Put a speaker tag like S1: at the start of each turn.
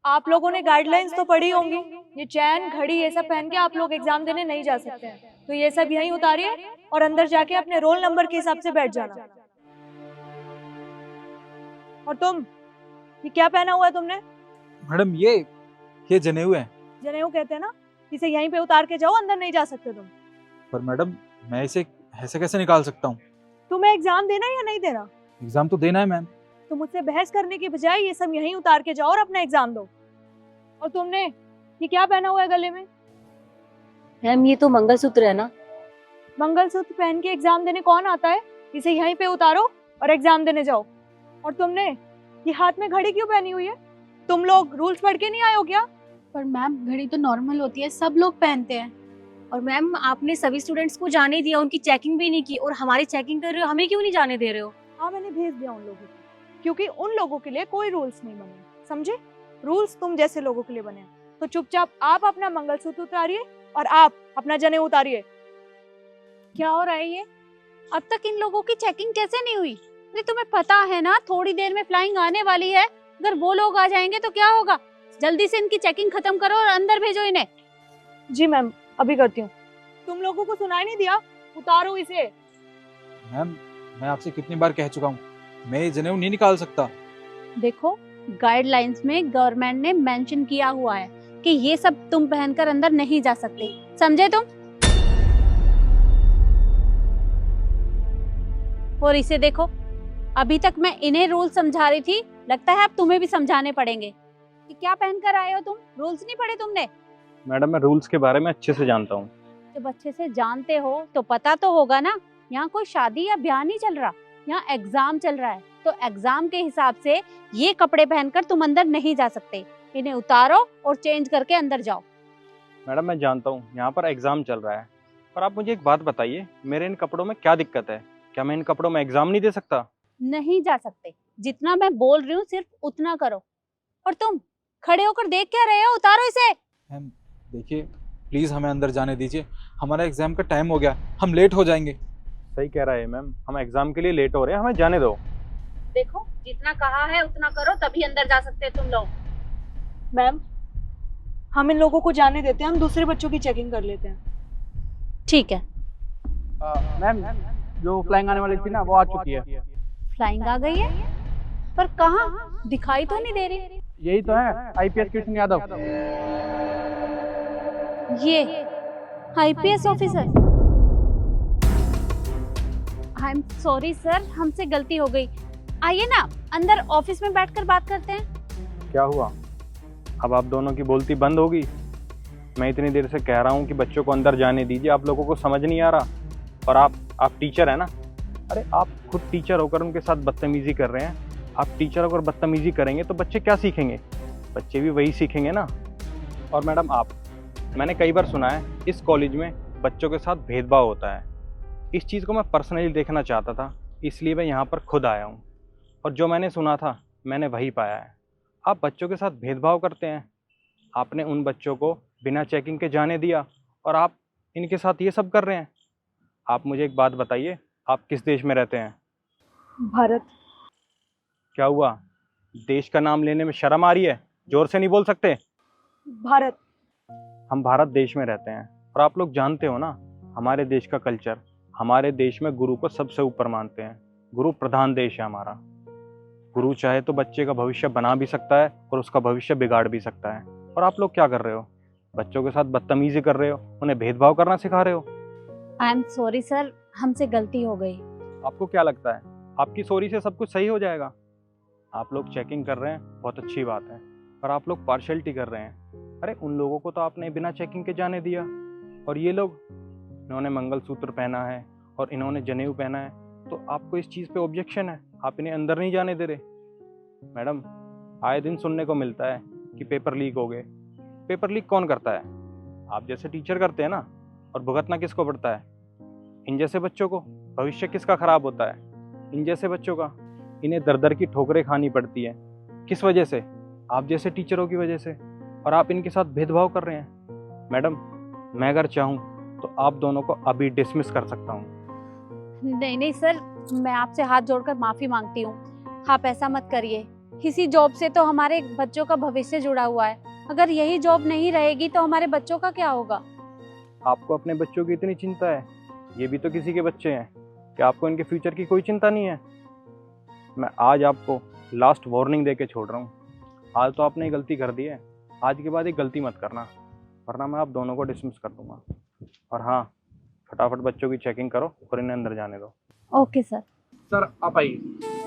S1: आप लोगों ने गाइडलाइंस तो पढ़ी होंगी। ये चैन घड़ी ये सब पहन के आप लोग एग्जाम देने नहीं जा सकते हैं, तो ये सब यहीं उतारिए और अंदर जाके अपने रोल नंबर के हिसाब से बैठ जाना। और तुम, ये क्या पहना हुआ है तुमने?
S2: मैडम ये जनेऊ है।
S1: जनेऊ कहते हैं ना, इसे यहीं पे उतार के जाओ, अंदर नहीं जा सकते तुम।
S2: पर मैडम मैं इसे ऐसे कैसे निकाल सकता हूँ?
S1: तुम्हें एग्जाम देना है या नहीं देना?
S2: एग्जाम तो देना है मैम।
S1: तो मुझसे बहस करने की बजाय ये सब यहीं उतार के जाओ और अपना एग्जाम दो। और तुमने ये क्या पहना हुआ है गले में?
S3: मैम ये तो मंगलसूत्र है ना।
S1: मंगलसूत्र पहन के एग्जाम देने कौन आता है? इसे यहीं पे उतारो और एग्जाम देने जाओ। और तुमने ये हाथ में घड़ी क्यों पहनी हुई है? तुम लोग रूल्स पढ़ के नहीं आए हो क्या?
S4: पर मैम घड़ी तो नॉर्मल होती है, सब लोग पहनते हैं।
S3: और मैम आपने सभी स्टूडेंट्स को जाने दिया, उनकी चेकिंग भी नहीं की और हमारी चेकिंग कर रहे हो, हमें क्यों नहीं जाने दे रहे हो?
S1: हाँ, मैंने भेज दिया उन लोगों को, क्योंकि उन लोगों के लिए कोई रूल्स नहीं बने, समझे? रूल्स तुम जैसे लोगों के लिए बने हैं। तो चुपचाप आप अपना मंगलसूत्र उतारिए और आप अपना जनेऊ उतारिए।
S4: क्या हो रहा है ये? अब तक इन लोगों की चेकिंग कैसे नहीं हुई? अरे तुम्हें पता है ना थोड़ी देर में फ्लाइंग आने वाली है, अगर वो लोग आ जाएंगे तो क्या होगा? जल्दी से इनकी चेकिंग खत्म करो और अंदर भेजो इन्हें।
S1: जी मैम, अभी करती हूँ। तुम लोगों को सुनाई नहीं दिया? उतारो इसे।
S2: मैम मैं आपसे कितनी बार कह चुका हूँ, मैं ये जनेऊ नहीं निकाल सकता।
S4: देखो गाइडलाइंस में गवर्नमेंट ने मेंशन किया हुआ है कि ये सब तुम पहनकर अंदर नहीं जा सकते, समझे तुम? और इसे देखो, अभी तक मैं इन्हें रूल समझा रही थी, लगता है अब तुम्हें भी समझाने पड़ेंगे कि क्या पहनकर आए हो तुम। रूल्स नहीं पढ़े तुमने?
S5: मैडम मैं रूल्स के बारे में अच्छे से जानता हूँ।
S4: जब अच्छे से जानते हो तो पता तो होगा ना, यहाँ कोई शादी या ब्याह नहीं चल रहा, यहाँ एग्जाम चल रहा है। तो एग्जाम के हिसाब से ये कपड़े पहनकर तुम अंदर नहीं जा सकते। इन्हें उतारो और चेंज करके अंदर जाओ।
S5: मैडम मैं जानता हूँ यहाँ पर एग्जाम चल रहा है, पर आप मुझे एक बात बताइए, मेरे इन कपड़ों में क्या दिक्कत है? क्या मैं इन कपड़ों में एग्जाम नहीं दे सकता?
S4: नहीं जा सकते, जितना मैं बोल रही हूँ सिर्फ उतना करो। और तुम खड़े होकर देख क्या रहे हो? उतारो इसे।
S2: मैम देखिए, प्लीज हमें अंदर जाने दीजिए, हमारा एग्जाम का टाइम हो गया, हम लेट हो जाएंगे।
S5: सही कह रहा है मैम, हम एग्जाम के लिए लेट हो रहे हैं, हमें जाने दो।
S3: देखो जितना कहा है उतना करो, तभी अंदर जा सकते हैं तुम लोग।
S1: मैम हम इन लोगों को जाने देते हैं, हम दूसरे बच्चों की चेकिंग कर लेते हैं।
S4: ठीक है।
S6: मैम जो फ्लाइंग आने वाली थी ना वो आ चुकी है।
S4: फ्लाइंग आ गई है? पर कहाँ? दिखाई तो नहीं दे रही।
S6: यही तो है, आईपीएस कृष्ण यादव।
S4: ये IPS officer. I am sorry sir, हमसे गलती हो गई। आइए ना अंदर ऑफिस में बैठकर बात करते हैं।
S5: क्या हुआ? अब आप दोनों की बोलती बंद होगी? मैं इतनी देर से कह रहा हूँ कि बच्चों को अंदर जाने दीजिए, आप लोगों को समझ नहीं आ रहा। और आप टीचर है ना? अरे आप खुद टीचर होकर उनके साथ बदतमीजी कर रहे हैं। आप टीचर होकर बदतमीजी करेंगे तो बच्चे क्या सीखेंगे? बच्चे भी वही सीखेंगे ना। और मैडम मैंने कई बार सुना है इस कॉलेज में बच्चों के साथ भेदभाव होता है। इस चीज़ को मैं पर्सनली देखना चाहता था, इसलिए मैं यहाँ पर खुद आया हूँ। और जो मैंने सुना था मैंने वही पाया है। आप बच्चों के साथ भेदभाव करते हैं। आपने उन बच्चों को बिना चेकिंग के जाने दिया और आप इनके साथ ये सब कर रहे हैं। आप मुझे एक बात बताइए, आप किस देश में रहते हैं?
S1: भारत।
S5: क्या हुआ? देश का नाम लेने में शर्म आ रही है? जोर से नहीं बोल सकते?
S1: भारत।
S5: हम भारत देश में रहते हैं और आप लोग जानते हो ना हमारे देश का कल्चर। हमारे देश में गुरु को सबसे ऊपर मानते हैं। गुरु प्रधान देश है हमारा। गुरु चाहे तो बच्चे का भविष्य बना भी सकता है और उसका भविष्य बिगाड़ भी सकता है। और आप लोग क्या कर रहे हो? बच्चों के साथ बदतमीजी कर रहे हो, उन्हें भेदभाव करना सिखा रहे हो।
S4: आई एम सॉरी सर, हमसे गलती हो गई।
S5: आपको क्या लगता है आपकी सॉरी से सब कुछ सही हो जाएगा? आप लोग चेकिंग कर रहे हैं, बहुत अच्छी बात है, पर आप लोग पार्शियलिटी कर रहे हैं। अरे उन लोगों को तो आपने बिना चेकिंग के जाने दिया, और ये लोग, इन्होंने मंगलसूत्र पहना है और इन्होंने जनेऊ पहना है, तो आपको इस चीज़ पे ऑब्जेक्शन है, आप इन्हें अंदर नहीं जाने दे रहे। मैडम आए दिन सुनने को मिलता है कि पेपर लीक हो गए। पेपर लीक कौन करता है? आप जैसे टीचर करते हैं ना। और भुगतना किसको पड़ता है? इन जैसे बच्चों को। भविष्य किसका खराब होता है? इन जैसे बच्चों का। इन्हें दर दर की ठोकरें खानी पड़ती है। किस वजह से? आप जैसे टीचरों की वजह से। और आप इनके साथ भेदभाव कर रहे हैं। मैडम मैं अगर चाहूँ तो आप दोनों को अभी डिसमिस कर सकता हूँ।
S4: नहीं नहीं सर, मैं आपसे हाथ जोड़कर माफी मांगती हूँ। आप ऐसा मत करिए। इसी जॉब से तो हमारे बच्चों का भविष्य जुड़ा हुआ है। अगर यही जॉब नहीं रहेगी तो हमारे बच्चों का क्या होगा?
S5: आपको अपने बच्चों की इतनी चिंता है? ये भी तो किसी के बच्चे हैं। क्या आपको इनके फ्यूचर की कोई चिंता नहीं है? मैं आज आपको लास्ट वार्निंग दे के छोड़ रहा हूँ। आज तो आपने गलती कर दी है, आज के बाद एक गलती मत करना, वरना मैं आप दोनों को डिसमिस कर दूंगा। और हाँ, फटाफट बच्चों की चेकिंग करो और इन्हें अंदर जाने दो।
S4: Okay sir.
S6: सर आप आइए।